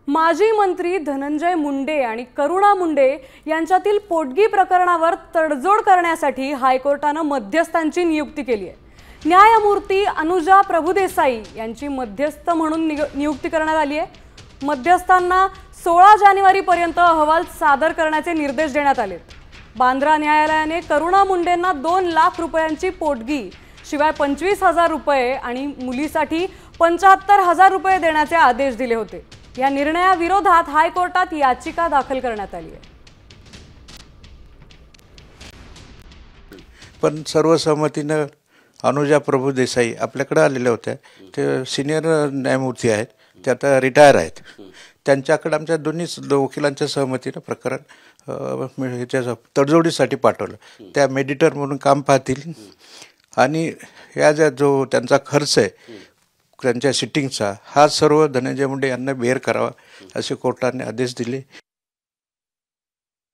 माजी मंत्री धनंजय मुंडे आणि करुणा मुंडे यांच्यातील पोटगी प्रकरणावर तडजोड करण्यासाठी हायकोर्टाने मध्यस्थांची नियुक्ती केली आहे। न्यायमूर्ती अनुजा प्रभुदेसाई यांची मध्यस्थ म्हणून नियुक्ती करण्यात आली आहे। मध्यस्थांना 16 जानेवारीपर्यंत अहवाल सादर करण्याचे निर्देश देण्यात आले। बांद्रा न्यायालयाने करुणा मुंडेंना 2 लाख रुपयांची पोटगी शिवाय 25,000 रुपये आणि मुलीसाठी 75,000 रुपये देण्याचे आदेश दिले होते। या निर्णयाविरोधात हायकोर्टात याचिका दाखल करण्यात आली आहे। पण सर्वसंमतीने अनुजा प्रभुदेसाई आपल्याकडे आलेल्या होत्या। ते सिनियर न्यायमूर्ती आहेत, ते आता रिटायर आहेत। त्यांच्याकडे आमच्या दोन्ही वकिलांच्या सहमतीने प्रकरण तडजोडीसाठी पाठवलं। त्या मेडिटर म्हणून काम पाहतील आणि या जो त्यांचा खर्च आहे त्यांच्या सिटिंगचा हा सर्व धनंजय मुंडे यांना बेअर करावा असे कोर्टाने आदेश दिले।